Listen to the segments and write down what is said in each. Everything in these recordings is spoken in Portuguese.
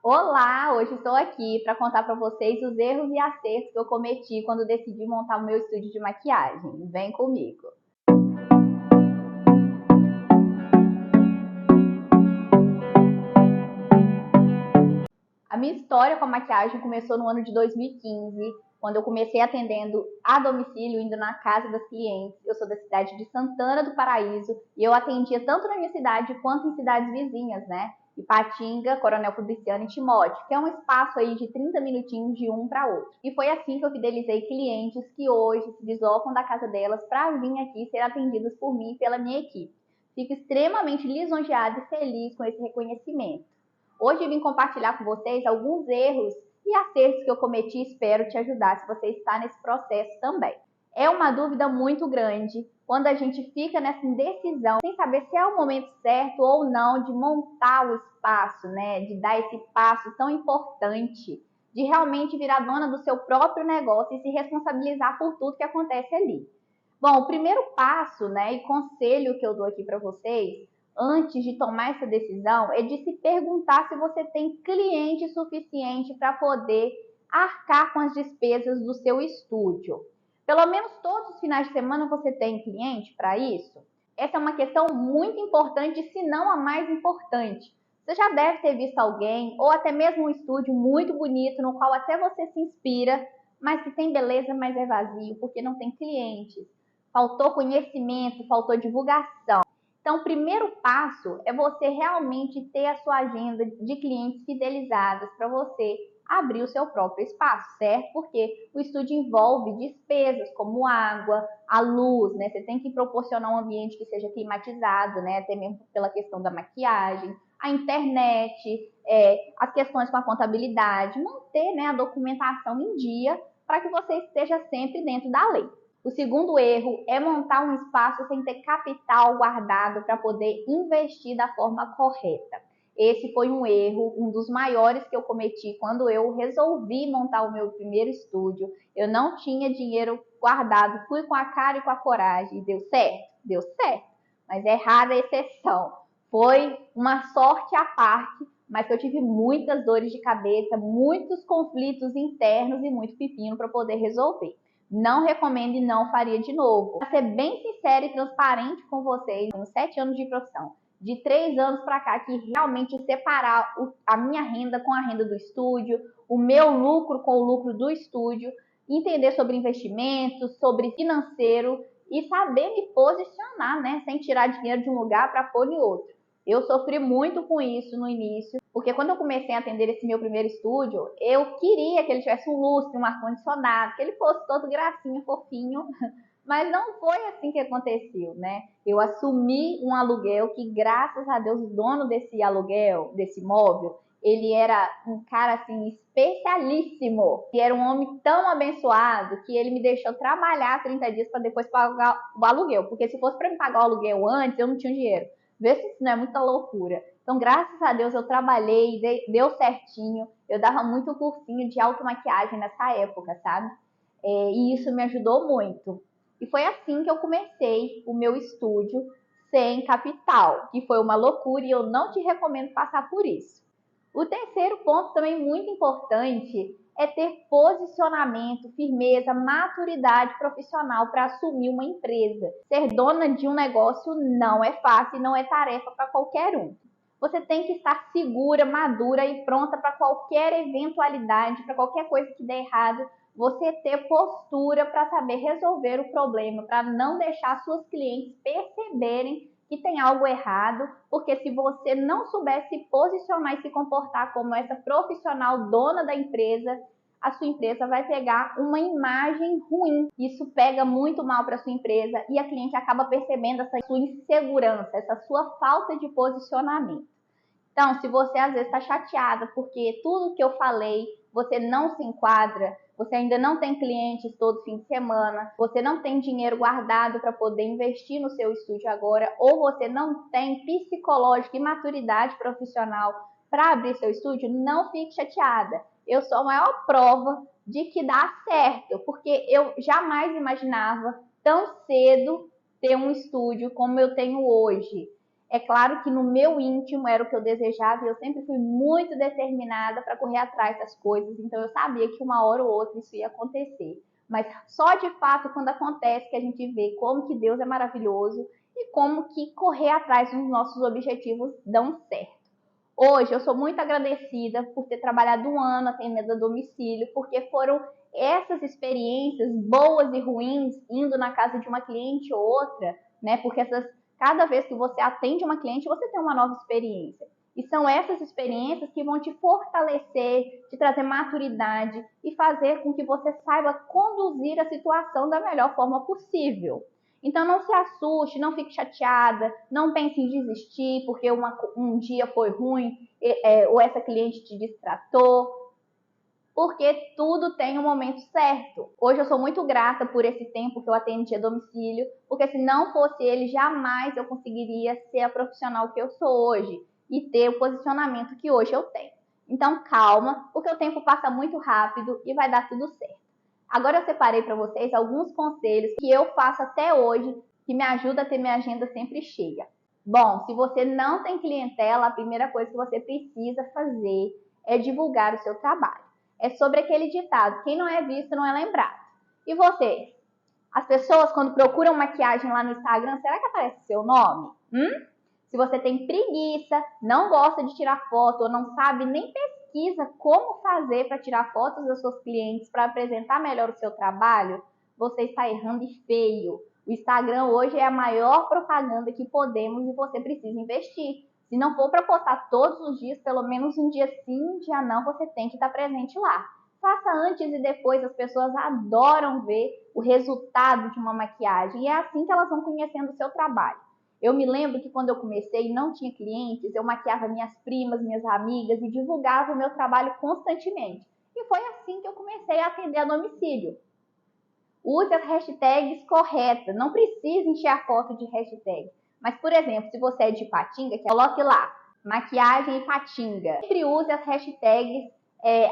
Olá, hoje estou aqui para contar para vocês os erros e acertos que eu cometi quando decidi montar o meu estúdio de maquiagem. Vem comigo. A minha história com a maquiagem começou no ano de 2015, quando eu comecei atendendo a domicílio, indo na casa das clientes. Eu sou da cidade de Santana do Paraíso e eu atendia tanto na minha cidade quanto em cidades vizinhas, né? Ipatinga, Coronel Fabriciano e Timóteo, que é um espaço aí de 30 minutinhos de um para outro. E foi assim que eu fidelizei clientes que hoje se deslocam da casa delas para vir aqui ser atendidas por mim e pela minha equipe. Fico extremamente lisonjeada e feliz com esse reconhecimento. Hoje eu vim compartilhar com vocês alguns erros e acertos que eu cometi e espero te ajudar se você está nesse processo também. É uma dúvida muito grande quando a gente fica nessa indecisão, sem saber se é o momento certo ou não de montar o espaço, né? De dar esse passo tão importante, de realmente virar dona do seu próprio negócio e se responsabilizar por tudo que acontece ali. Bom, o primeiro passo, né, e conselho que eu dou aqui para vocês, antes de tomar essa decisão, é de se perguntar se você tem cliente suficiente para poder arcar com as despesas do seu estúdio. Pelo menos todos os finais de semana você tem cliente para isso? Essa é uma questão muito importante, se não a mais importante. Você já deve ter visto alguém, ou até mesmo um estúdio muito bonito, no qual até você se inspira, mas que tem beleza, mas é vazio, porque não tem clientes. Faltou conhecimento, faltou divulgação. Então, o primeiro passo é você realmente ter a sua agenda de clientes fidelizadas para você abrir o seu próprio espaço, certo? Porque o estúdio envolve despesas como água, a luz, né? Você tem que proporcionar um ambiente que seja climatizado, né? Até mesmo pela questão da maquiagem, a internet, as questões com a contabilidade, manter, né, a documentação em dia para que você esteja sempre dentro da lei. O segundo erro é montar um espaço sem ter capital guardado para poder investir da forma correta. Esse foi um erro, um dos maiores que eu cometi quando eu resolvi montar o meu primeiro estúdio. Eu não tinha dinheiro guardado, fui com a cara e com a coragem. Deu certo? Deu certo. Mas é rara a exceção. Foi uma sorte à parte, mas eu tive muitas dores de cabeça, muitos conflitos internos e muito pepino para poder resolver. Não recomendo e não faria de novo. Para ser bem sincera e transparente com vocês, tenho 7 anos de profissão. De 3 anos para cá, que realmente separar a minha renda com a renda do estúdio, o meu lucro com o lucro do estúdio, entender sobre investimentos, sobre financeiro e saber me posicionar, né? Sem tirar dinheiro de um lugar para pôr em outro. Eu sofri muito com isso no início, porque quando eu comecei a atender esse meu primeiro estúdio, eu queria que ele tivesse um lustre, um ar-condicionado, que ele fosse todo gracinha, fofinho, mas não foi assim que aconteceu, né? Eu assumi um aluguel que, graças a Deus, o dono desse aluguel, desse imóvel, ele era um cara assim especialíssimo, e era um homem tão abençoado que ele me deixou trabalhar 30 dias para depois pagar o aluguel, porque se fosse para me pagar o aluguel antes, eu não tinha dinheiro. Vê se isso não é muita loucura. Então, graças a Deus, eu trabalhei, deu certinho. Eu dava muito cursinho de automaquiagem nessa época, sabe? E isso me ajudou muito. E foi assim que eu comecei o meu estúdio sem capital, que foi uma loucura e eu não te recomendo passar por isso. O terceiro ponto também muito importante é ter posicionamento, firmeza, maturidade profissional para assumir uma empresa. Ser dona de um negócio não é fácil e não é tarefa para qualquer um. Você tem que estar segura, madura e pronta para qualquer eventualidade, para qualquer coisa que der errado, você ter postura para saber resolver o problema, para não deixar suas clientes perceberem que tem algo errado, porque se você não souber se posicionar e se comportar como essa profissional dona da empresa, a sua empresa vai pegar uma imagem ruim. Isso pega muito mal para a sua empresa e a cliente acaba percebendo essa sua insegurança, essa sua falta de posicionamento. Então, se você às vezes está chateada porque tudo que eu falei você não se enquadra, você ainda não tem clientes todo fim de semana, você não tem dinheiro guardado para poder investir no seu estúdio agora, ou você não tem psicológico e maturidade profissional para abrir seu estúdio, não fique chateada. Eu sou a maior prova de que dá certo, porque eu jamais imaginava tão cedo ter um estúdio como eu tenho hoje. É claro que no meu íntimo era o que eu desejava e eu sempre fui muito determinada para correr atrás das coisas, então eu sabia que uma hora ou outra isso ia acontecer. Mas só de fato quando acontece que a gente vê como que Deus é maravilhoso e como que correr atrás dos nossos objetivos dão certo. Hoje eu sou muito agradecida por ter trabalhado um ano atendendo a domicílio, porque foram essas experiências boas e ruins, indo na casa de uma cliente ou outra, né? Porque cada vez que você atende uma cliente, você tem uma nova experiência. E são essas experiências que vão te fortalecer, te trazer maturidade e fazer com que você saiba conduzir a situação da melhor forma possível. Então não se assuste, não fique chateada, não pense em desistir porque um dia foi ruim ou essa cliente te distratou, porque tudo tem um momento certo. Hoje eu sou muito grata por esse tempo que eu atendi a domicílio, porque se não fosse ele, jamais eu conseguiria ser a profissional que eu sou hoje e ter o posicionamento que hoje eu tenho. Então calma, porque o tempo passa muito rápido e vai dar tudo certo. Agora eu separei para vocês alguns conselhos que eu faço até hoje que me ajudam a ter minha agenda sempre cheia. Bom, se você não tem clientela, a primeira coisa que você precisa fazer é divulgar o seu trabalho. É sobre aquele ditado, quem não é visto não é lembrado. E você? As pessoas quando procuram maquiagem lá no Instagram, será que aparece seu nome? Se você tem preguiça, não gosta de tirar foto ou não sabe nem pesquisa como fazer para tirar fotos das suas clientes para apresentar melhor o seu trabalho, você está errando e feio. O Instagram hoje é a maior propaganda que podemos e você precisa investir. Se não for para postar todos os dias, pelo menos um dia sim, um dia não, você tem que estar presente lá. Faça antes e depois, as pessoas adoram ver o resultado de uma maquiagem e é assim que elas vão conhecendo o seu trabalho. Eu me lembro que quando eu comecei e não tinha clientes, eu maquiava minhas primas, minhas amigas e divulgava o meu trabalho constantemente. E foi assim que eu comecei a atender a domicílio. Use as hashtags corretas, não precisa encher a foto de hashtag. Mas, por exemplo, se você é de Ipatinga, coloque lá, maquiagem Ipatinga. Sempre use as hashtags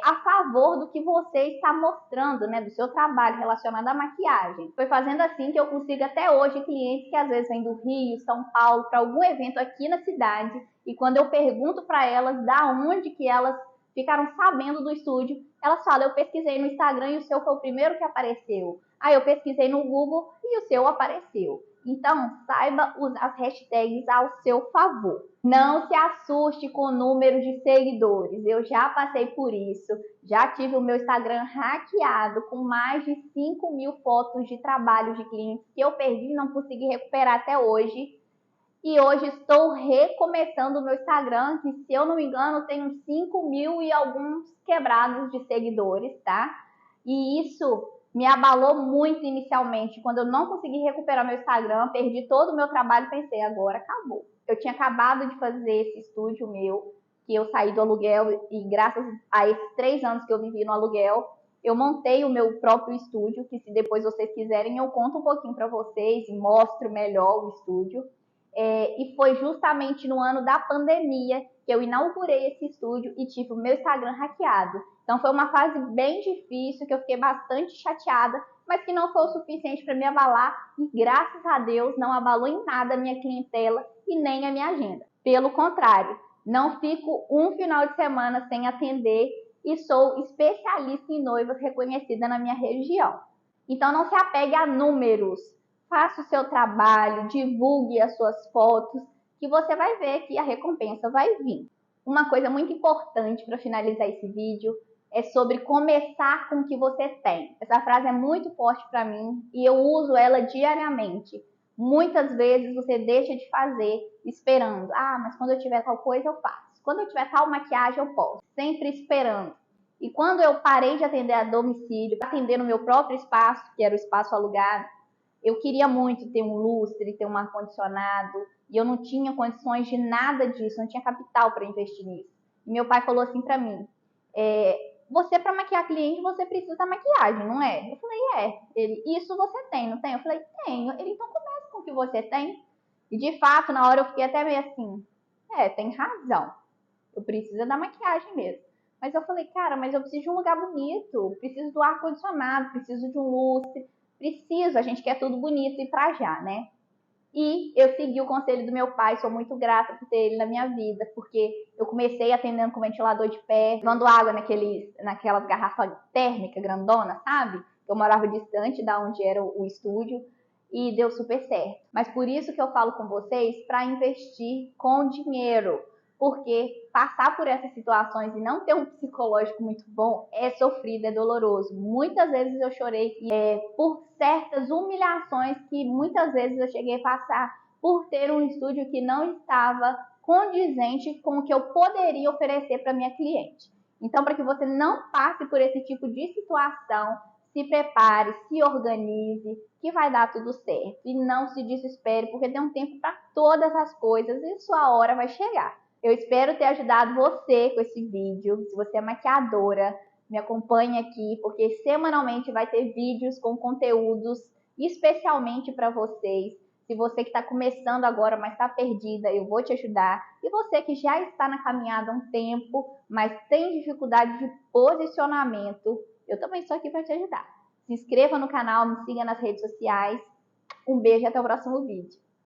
a favor do que você está mostrando, né, do seu trabalho relacionado à maquiagem. Foi fazendo assim que eu consigo até hoje clientes que às vezes vêm do Rio, São Paulo, para algum evento aqui na cidade, e quando eu pergunto para elas da onde que elas ficaram sabendo do estúdio, elas falam, eu pesquisei no Instagram e o seu foi o primeiro que apareceu. Aí eu pesquisei no Google e o seu apareceu. Então, saiba usar as hashtags ao seu favor. Não se assuste com o número de seguidores. Eu já passei por isso. Já tive o meu Instagram hackeado com mais de 5.000 fotos de trabalho de clientes que eu perdi e não consegui recuperar até hoje. E hoje estou recomeçando o meu Instagram, que se eu não me engano tem uns 5.000 e alguns quebrados de seguidores, tá? E isso me abalou muito inicialmente. Quando eu não consegui recuperar meu Instagram, perdi todo o meu trabalho e pensei, agora acabou. Eu tinha acabado de fazer esse estúdio meu, que eu saí do aluguel e graças a esses 3 anos que eu vivi no aluguel, eu montei o meu próprio estúdio, que se depois vocês quiserem eu conto um pouquinho para vocês e mostro melhor o estúdio. E foi justamente no ano da pandemia que eu inaugurei esse estúdio e tive o meu Instagram hackeado. Então foi uma fase bem difícil, que eu fiquei bastante chateada, mas que não foi o suficiente para me abalar e graças a Deus não abalou em nada a minha clientela e nem a minha agenda. Pelo contrário, não fico um final de semana sem atender e sou especialista em noivas reconhecida na minha região. Então não se apegue a números. Faça o seu trabalho, divulgue as suas fotos, que você vai ver que a recompensa vai vir. Uma coisa muito importante para finalizar esse vídeo é sobre começar com o que você tem. Essa frase é muito forte para mim e eu uso ela diariamente. Muitas vezes você deixa de fazer esperando. Mas quando eu tiver tal coisa eu faço. Quando eu tiver tal maquiagem eu posso. Sempre esperando. E quando eu parei de atender a domicílio, atender no meu próprio espaço, que era o espaço alugado, eu queria muito ter um lustre, ter um ar-condicionado, e eu não tinha condições de nada disso, não tinha capital para investir nisso. E meu pai falou assim para mim, você para maquiar cliente, você precisa da maquiagem, não é? Eu falei, Ele, isso você tem, não tem? Eu falei, tenho. Ele, então começa com o que você tem. E de fato, na hora eu fiquei até meio assim, tem razão, eu preciso da maquiagem mesmo. Mas eu falei, cara, mas eu preciso de um lugar bonito, preciso do ar-condicionado, preciso de um lustre, preciso, a gente quer tudo bonito e pra já, né? E eu segui o conselho do meu pai, sou muito grata por ter ele na minha vida, porque eu comecei atendendo com ventilador de pé, levando água naquelas garrafas térmicas grandona, sabe? Eu morava distante da onde era o estúdio e deu super certo. Mas por isso que eu falo com vocês para investir com dinheiro, porque passar por essas situações e não ter um psicológico muito bom é sofrido, é doloroso. Muitas vezes eu chorei por certas humilhações que muitas vezes eu cheguei a passar por ter um estúdio que não estava condizente com o que eu poderia oferecer para minha cliente. Então, para que você não passe por esse tipo de situação, se prepare, se organize, que vai dar tudo certo. E não se desespere, porque tem um tempo para todas as coisas e sua hora vai chegar. Eu espero ter ajudado você com esse vídeo. Se você é maquiadora, me acompanhe aqui, porque semanalmente vai ter vídeos com conteúdos especialmente para vocês. Se você que está começando agora, mas está perdida, eu vou te ajudar. E você que já está na caminhada há um tempo, mas tem dificuldade de posicionamento, eu também estou aqui para te ajudar. Se inscreva no canal, me siga nas redes sociais. Um beijo e até o próximo vídeo.